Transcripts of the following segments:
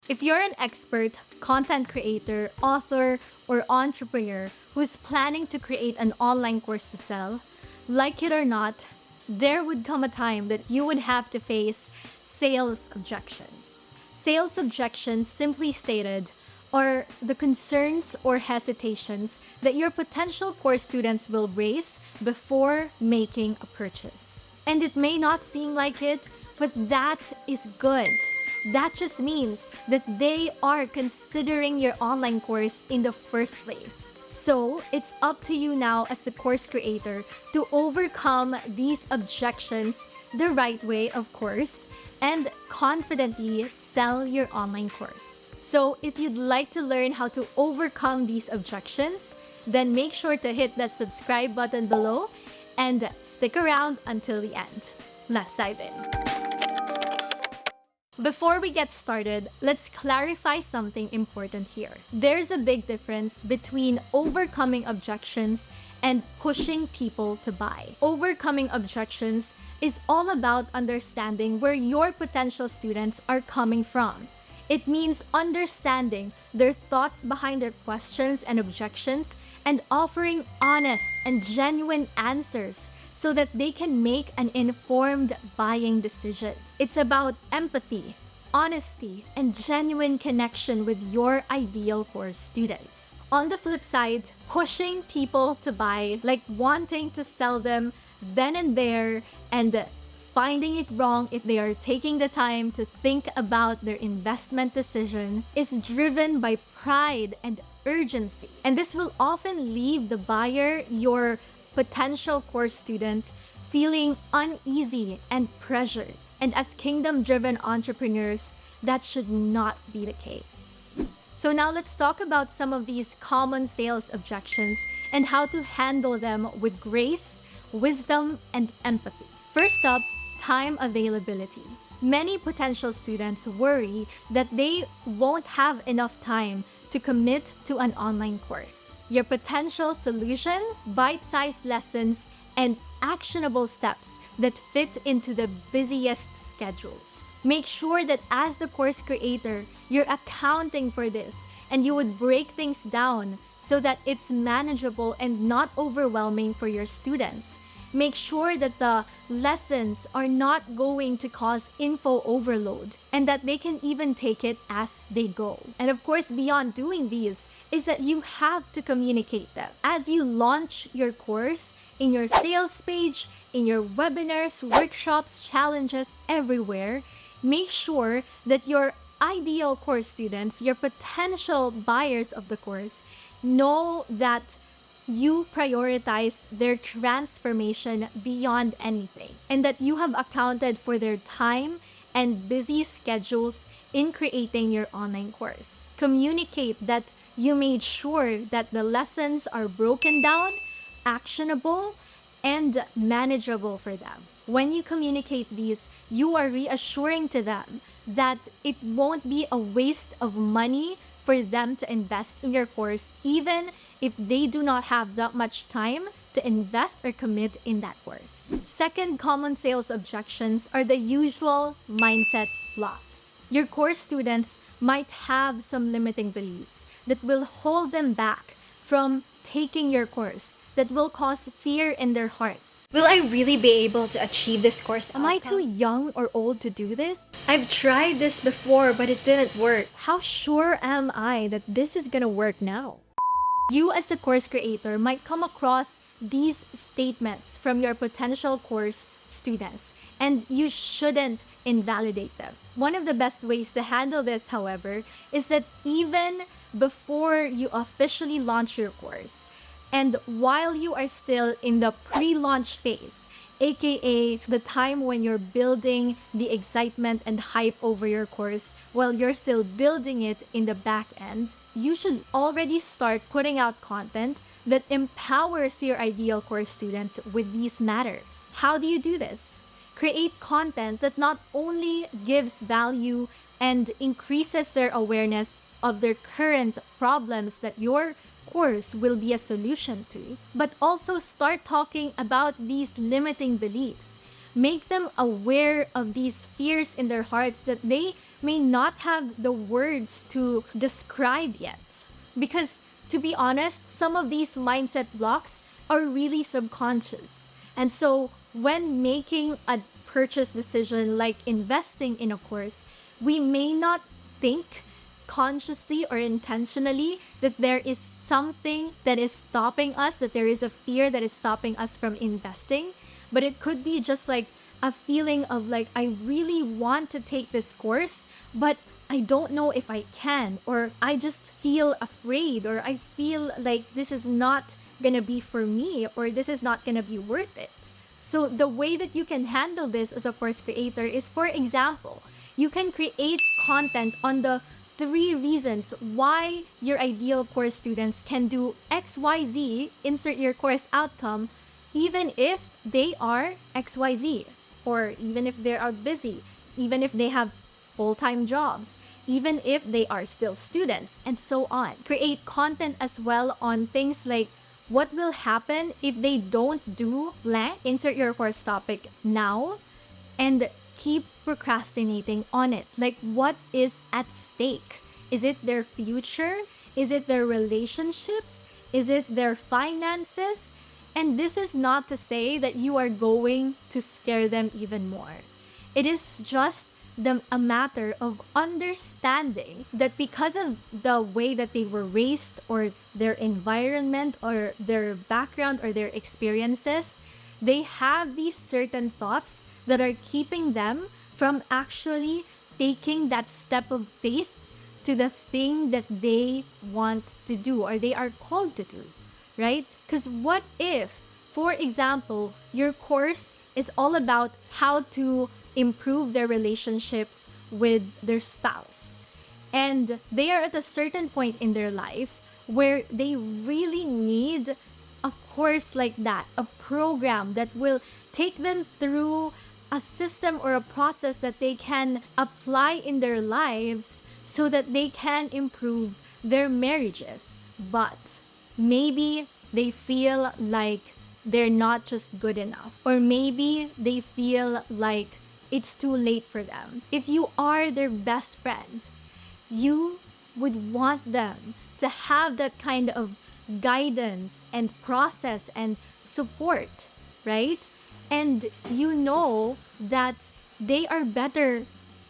If you're an expert, content creator, author, or entrepreneur who's planning to create an online course to sell, like it or not, there would come a time that you would have to face sales objections. Sales objections, simply stated, are the concerns or hesitations that your potential course students will raise before making a purchase. And it may not seem like it, but that is good. That just means that they are considering your online course in the first place. So it's up to you now as the course creator to overcome these objections the right way, of course, and confidently sell your online course. So if you'd like to learn how to overcome these objections, then make sure to hit that subscribe button below and stick around until the end. Let's dive in. Before we get started, let's clarify something important here. There's a big difference between overcoming objections and pushing people to buy. Overcoming objections is all about understanding where your potential students are coming from. It means understanding their thoughts behind their questions and objections and offering honest and genuine answers so that they can make an informed buying decision. It's about empathy, honesty, and genuine connection with your ideal course students. On the flip side, pushing people to buy, like wanting to sell them then and there and finding it wrong if they are taking the time to think about their investment decision, is driven by pride and urgency. And this will often leave the buyer, your potential course student, feeling uneasy and pressured. And as kingdom-driven entrepreneurs, that should not be the case. So now let's talk about some of these common sales objections and how to handle them with grace, wisdom, and empathy. First up, time availability. Many potential students worry that they won't have enough time to commit to an online course. Your potential solution: bite-sized lessons and actionable steps that fit into the busiest schedules. Make sure that as the course creator, you're accounting for this and you would break things down so that it's manageable and not overwhelming for your students. Make sure that the lessons are not going to cause info overload and that they can even take it as they go. And of course, beyond doing these is that you have to communicate them. As you launch your course, in your sales page, in your webinars, workshops, challenges, everywhere, make sure that your ideal course students, your potential buyers of the course, know that you prioritize their transformation beyond anything and that you have accounted for their time and busy schedules in creating your online course. Communicate that you made sure that the lessons are broken down, actionable, and manageable for them. When you communicate these, you are reassuring to them that it won't be a waste of money for them to invest in your course, even if they do not have that much time to invest or commit in that course. Second common sales objections are the usual mindset blocks. Your course students might have some limiting beliefs that will hold them back from taking your course, that will cause fear in their hearts. Will I really be able to achieve this course? Am I too young or old to do this? I've tried this before, but it didn't work. How sure am I that this is gonna work now? You as the course creator might come across these statements from your potential course students, and you shouldn't invalidate them. One of the best ways to handle this, however, is that even before you officially launch your course, and while you are still in the pre-launch phase, aka the time when you're building the excitement and hype over your course while you're still building it in the back end, you should already start putting out content that empowers your ideal course students with these matters. How do you do this? Create content that not only gives value and increases their awareness of their current problems that your course will be a solution to, but also start talking about these limiting beliefs. Make them aware of these fears in their hearts that they may not have the words to describe yet. Because, to be honest, some of these mindset blocks are really subconscious. And so, when making a purchase decision like investing in a course, we may not think consciously or intentionally that there is something that is stopping us, that there is a fear that is stopping us from investing. But it could be just like a feeling of like, I really want to take this course, but I don't know if I can, or I just feel afraid, or I feel like this is not gonna be for me, or this is not gonna be worth it. So the way that you can handle this as a course creator is, for example, you can create content on the 3 reasons why your ideal course students can do XYZ, insert your course outcome, even if they are XYZ, or even if they are busy, even if they have full-time jobs, even if they are still students, and so on. Create content as well on things like what will happen if they don't do blank, insert your course topic now, and keep procrastinating on it. Like, what is at stake? Is it their future? Is it their relationships? Is it their finances? And this is not to say that you are going to scare them even more. It is just a matter of understanding that because of the way that they were raised, or their environment, or their background, or their experiences, they have these certain thoughts that are keeping them from actually taking that step of faith to the thing that they want to do, or they are called to do, right? Because what if, for example, your course is all about how to improve their relationships with their spouse, and they are at a certain point in their life where they really need a course like that, a program that will take them through a system or a process that they can apply in their lives so that they can improve their marriages. But maybe they feel like they're not just good enough, or maybe they feel like it's too late for them. If you are their best friend, you would want them to have that kind of guidance and process and support, right? And you know that they are better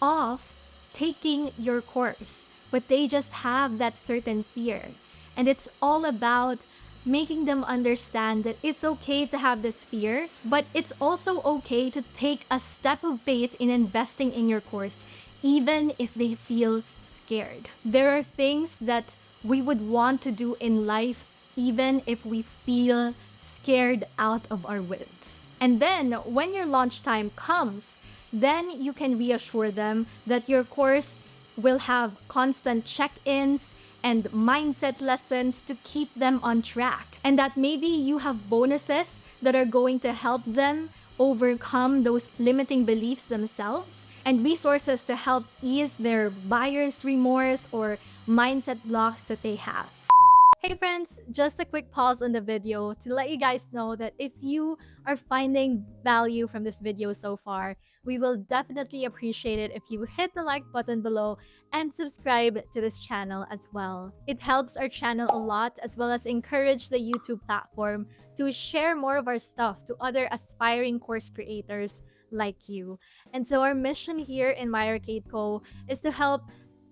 off taking your course, but they just have that certain fear. And it's all about making them understand that it's okay to have this fear, but it's also okay to take a step of faith in investing in your course, even if they feel scared. There are things that we would want to do in life, even if we feel scared out of our wits. And then when your launch time comes, then you can reassure them that your course will have constant check-ins and mindset lessons to keep them on track. And that maybe you have bonuses that are going to help them overcome those limiting beliefs themselves, and resources to help ease their buyer's remorse or mindset blocks that they have. Hey friends, just a quick pause on the video to let you guys know that if you are finding value from this video so far, we will definitely appreciate it if you hit the like button below and subscribe to this channel as well. It helps our channel a lot, as well as encourage the YouTube platform to share more of our stuff to other aspiring course creators like you. And so our mission here in Myrra Co is to help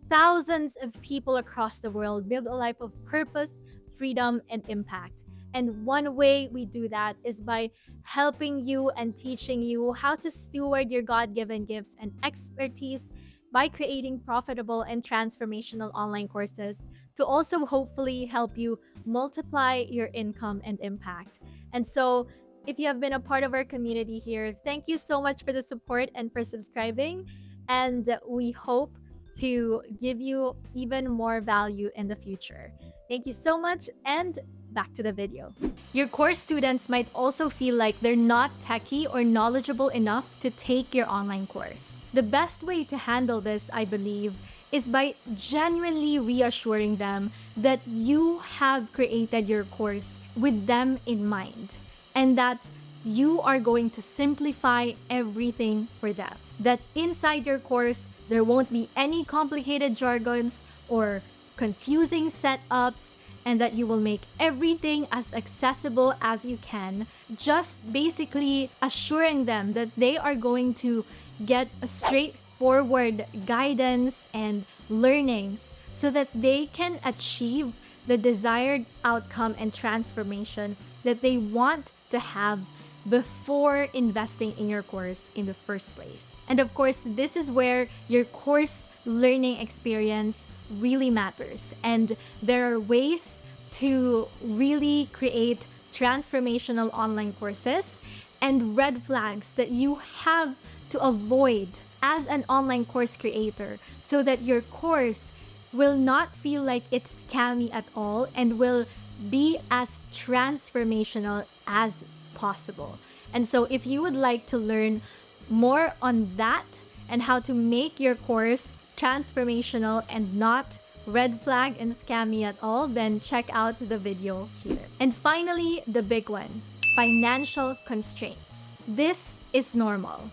thousands of people across the world build a life of purpose, freedom, and impact. And one way we do that is by helping you and teaching you how to steward your God-given gifts and expertise by creating profitable and transformational online courses to also hopefully help you multiply your income and impact. And so, if you have been a part of our community here, thank you so much for the support and for subscribing. And we hope to give you even more value in the future. Thank you so much, and back to the video. Your course students might also feel like they're not techie or knowledgeable enough to take your online course. The best way to handle this, I believe, is by genuinely reassuring them that you have created your course with them in mind, and that you are going to simplify everything for them. That inside your course, There won't be any complicated jargons or confusing setups, and that you will make everything as accessible as you can, just basically assuring them that they are going to get a straightforward guidance and learnings so that they can achieve the desired outcome and transformation that they want to have before investing in your course in the first place. And of course, this is where your course learning experience really matters. And there are ways to really create transformational online courses and red flags that you have to avoid as an online course creator so that your course will not feel like it's scammy at all and will be as transformational as possible. And so if you would like to learn more on that and how to make your course transformational and not red flag and scammy at all, then check out the video here. And finally, the big one, financial constraints. This is normal.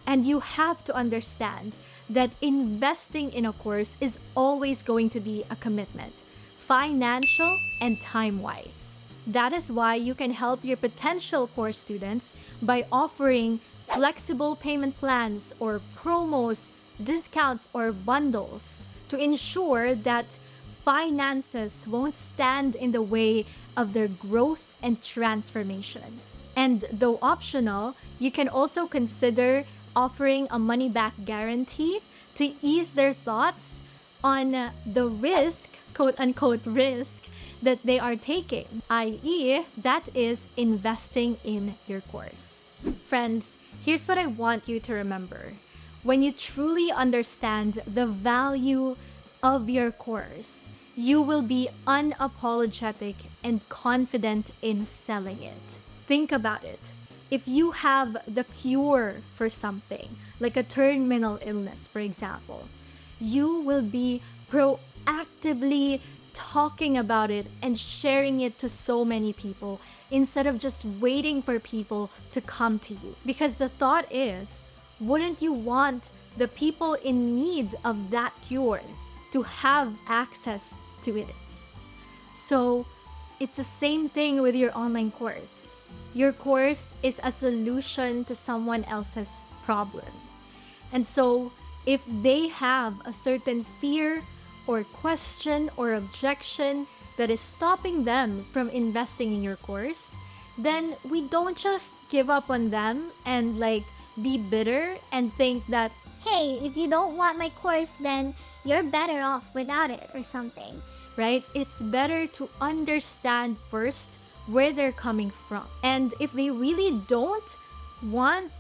And you have to understand that investing in a course is always going to be a commitment, financial and time-wise. That is why you can help your potential course students by offering flexible payment plans or promos, discounts, or bundles to ensure that finances won't stand in the way of their growth and transformation. And though optional, you can also consider offering a money-back guarantee to ease their thoughts on the risk, quote-unquote risk, that they are taking, i.e., that is investing in your course. Friends, here's what I want you to remember. When you truly understand the value of your course, you will be unapologetic and confident in selling it. Think about it. If you have the cure for something, like a terminal illness, for example, you will be proactively talking about it and sharing it to so many people instead of just waiting for people to come to you. Because the thought is, wouldn't you want the people in need of that cure to have access to it? So it's the same thing with your online course. Your course is a solution to someone else's problem. And so if they have a certain fear or question or objection that is stopping them from investing in your course, then we don't just give up on them and be bitter and think that, hey, if you don't want my course, then you're better off without it or something. Right? It's better to understand first where they're coming from. And if they really don't want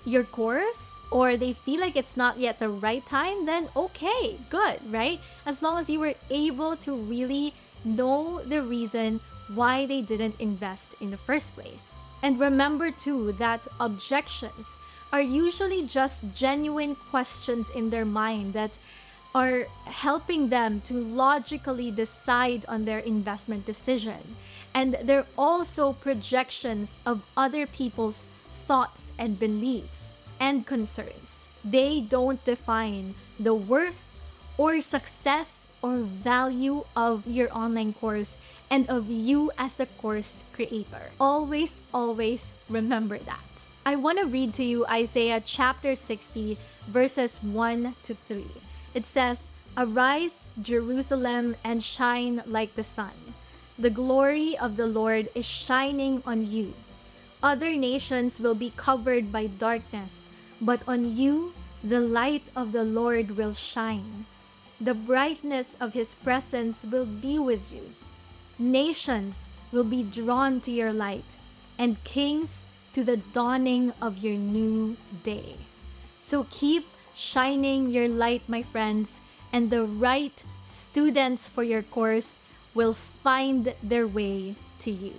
your course or they feel like it's not yet the right time, then okay, good, right? As long as you were able to really know the reason why they didn't invest in the first place. And remember too that objections are usually just genuine questions in their mind that are helping them to logically decide on their investment decision. And they're also projections of other people's thoughts and beliefs and concerns. They don't define the worth or success or value of your online course and of you as the course creator. Always, always remember that. I want to read to you Isaiah chapter 60, verses 1 to 3. It says, "Arise, Jerusalem, and shine like the sun. The glory of the Lord is shining on you. Other nations will be covered by darkness, but on you the light of the Lord will shine. The brightness of his presence will be with you. Nations will be drawn to your light, and kings to the dawning of your new day." So keep shining your light, my friends, and the right students for your course will find their way to you.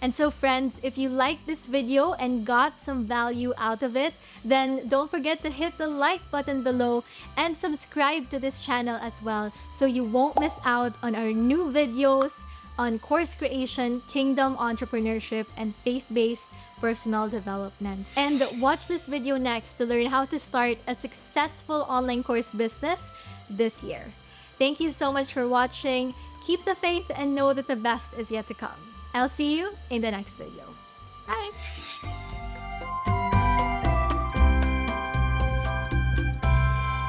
And so friends, if you like this video and got some value out of it, then don't forget to hit the like button below and subscribe to this channel as well so you won't miss out on our new videos, on course creation, kingdom entrepreneurship, and faith-based personal development. And watch this video next to learn how to start a successful online course business this year. Thank you so much for watching. Keep the faith and know that the best is yet to come. I'll see you in the next video. Bye!